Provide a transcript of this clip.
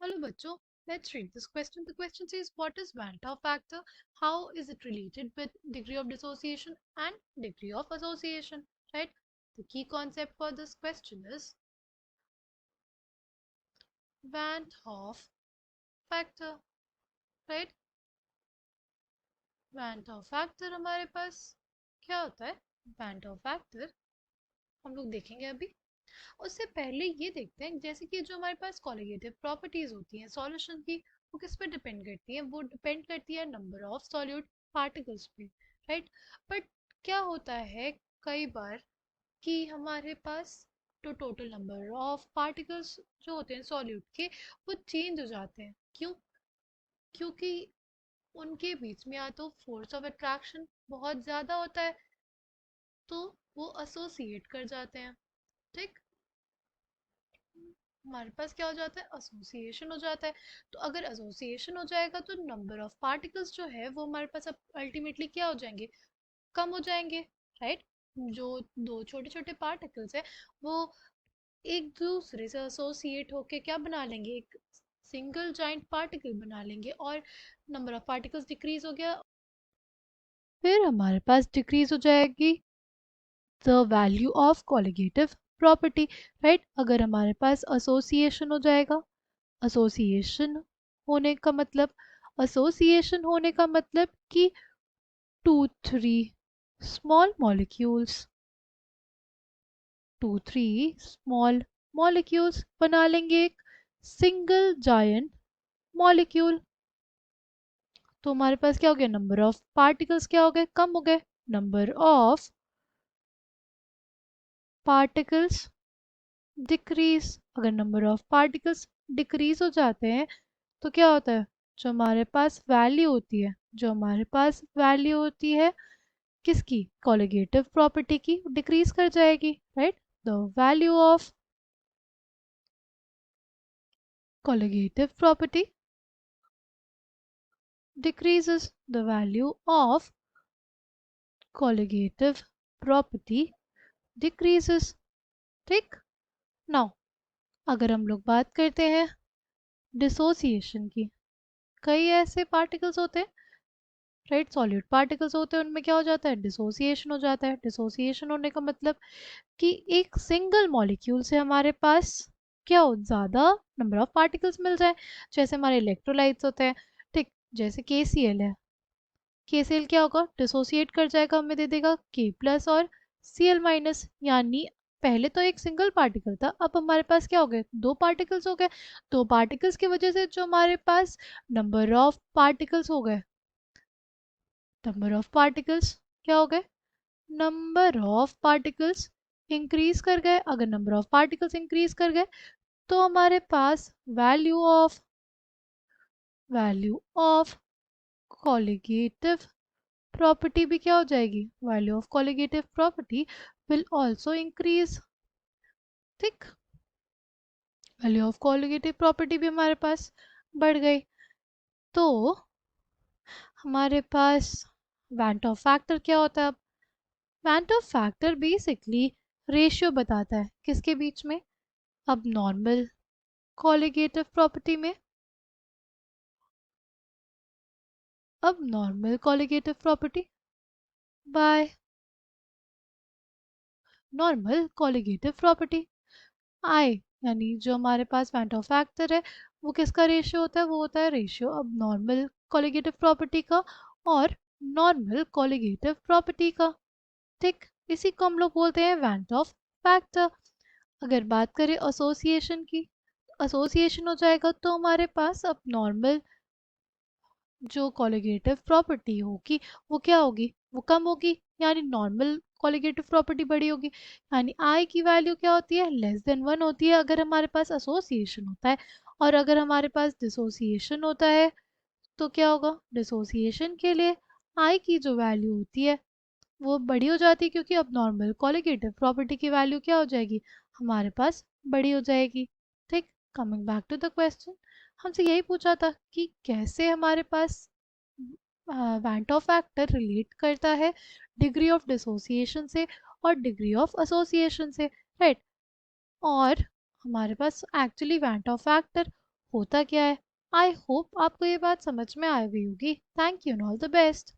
Hello, bachcho. Let's read this question. The question says, what is Van 't Hoff factor? How is it related with degree of dissociation and degree of association? Right? The key concept for this question is Van 't Hoff factor. Right? Van 't Hoff factor हमारे पास क्या होता है? Van 't Hoff factor हम लोग देखेंगे अभी. उससे पहले ये देखते हैं जैसे कि जो हमारे पास कॉलिगेटिव प्रॉपर्टीज होती हैं सॉल्यूशन की, वो किस पे डिपेंड करती हैं? वो डिपेंड करती है नंबर ऑफ सॉल्यूट पार्टिकल्स पे. राइट. बट क्या होता है कई बार कि हमारे पास तो टोटल नंबर ऑफ पार्टिकल्स जो होते हैं सॉल्यूट के वो चेंज हो जाते हैं. क्यों? क्योंकि उनके बीच में या तो फोर्स ऑफ अट्रैक्शन बहुत ज़्यादा होता है तो वो एसोसिएट कर जाते हैं. ठीक. हमारे पास क्या हो जाता है? एसोसिएशन हो जाता है. तो अगर एसोसिएशन हो जाएगा तो नंबर ऑफ पार्टिकल्स जो है वो हमारे पास अब अल्टीमेटली क्या हो जाएंगे? कम हो जाएंगे. राइट. जो दो छोटे छोटे पार्टिकल्स है वो एक दूसरे से एसोसिएट होके क्या बना लेंगे? एक सिंगल जॉइंट पार्टिकल बना लेंगे और नंबर ऑफ पार्टिकल्स डिक्रीज हो गया. फिर हमारे पास डिक्रीज हो जाएगी the value of colligative property. Right. अगर हमारे पास एसोसिएशन हो जाएगा, एसोसिएशन होने का मतलब कि 2-3 स्मॉल मॉलिक्यूल्स 2-3 स्मॉल मॉलिक्यूल्स बना लेंगे एक सिंगल जायंट मॉलिक्यूल. तो हमारे पास क्या हो गया? नंबर ऑफ पार्टिकल्स क्या हो गए? कम हो गए. Number of particles decrease. अगर नंबर ऑफ पार्टिकल्स डिक्रीज हो जाते हैं तो क्या होता है? जो हमारे पास वैल्यू होती है किसकी? कॉलिगेटिव प्रॉपर्टी की डिक्रीज कर जाएगी. Right. The value of colligative property decreases. The value of colligative property decreases. ठीक. नाउ अगर हम लोग बात करते हैं डिसोसिएशन की, कई ऐसे पार्टिकल्स होते हैं, राइट, सॉलिड पार्टिकल्स होते हैं, उनमें क्या हो जाता है? डिसोसिएशन हो जाता है. डिसोसिएशन होने का मतलब कि एक सिंगल मॉलिक्यूल से हमारे पास क्या हो? ज़्यादा नंबर ऑफ पार्टिकल्स मिल जाए. जैसे हमारे इलेक्ट्रोलाइट्स होते हैं. ठीक. जैसे KCl है. KCl क्या होगा? डिसोसिएट कर जाएगा, हमें दे देगा K+ और Cl-, यानी पहले तो एक सिंगल पार्टिकल था, अब हमारे पास क्या हो गए? दो पार्टिकल्स हो गए. दो पार्टिकल्स की वजह से जो हमारे पास नंबर ऑफ पार्टिकल्स हो गए, नंबर ऑफ पार्टिकल्स क्या हो गए? नंबर ऑफ पार्टिकल्स इंक्रीज कर गए. अगर नंबर ऑफ पार्टिकल्स इंक्रीज कर गए तो हमारे पास वैल्यू ऑफ कॉलिगेटिव प्रॉपर्टी भी क्या हो जाएगी? Value of colligative property will also increase. ठीक. वैल्यू ऑफ कॉलिगेटिव प्रॉपर्टी भी हमारे पास बढ़ गई. तो हमारे पास वैन 't Hoff फैक्टर क्या होता है? अब van 't Hoff factor basically ratio बताता है किसके बीच में? अब नॉर्मल कॉलिगेटिव प्रॉपर्टी में, अब normal colligative property by normal colligative property. I यानी जो हमारे पास वैन 't Hoff फैक्टर है वो किसका रेशियो होता है? वो होता है रेशियो अब नॉर्मल कॉलिगेटिव प्रॉपर्टी का और नॉर्मल कॉलिगेटिव प्रॉपर्टी का. ठीक. इसी को हम लोग बोलते हैं वैन 't Hoff फैक्टर. अगर बात करें एसोसिएशन की, एसोसिएशन हो जाएगा तो हमारे पास अब नॉर्मल जो कॉलिगेटिव प्रॉपर्टी होगी वो क्या होगी? वो कम होगी. यानी नॉर्मल कॉलिगेटिव प्रॉपर्टी बड़ी होगी. यानी आई की वैल्यू क्या होती है? <1 होती है अगर हमारे पास एसोसिएशन होता है. और अगर हमारे पास डिसोसिएशन होता है तो क्या होगा? डिसोसिएशन के लिए आई की जो वैल्यू होती है वो बड़ी हो जाती है क्योंकि अब नॉर्मल कॉलिगेटिव प्रॉपर्टी की वैल्यू क्या हो जाएगी? हमारे पास बड़ी हो जाएगी. ठीक. Coming back to the question, हमसे यही पूछा था कि कैसे हमारे पास van 't Hoff factor relate करता है डिग्री ऑफ डिसोसिएशन से और डिग्री ऑफ एसोसिएशन से. राइट. और हमारे पास actually van 't Hoff factor होता क्या है। आई होप आपको ये बात समझ में आ गई होगी। Thank you and all the best.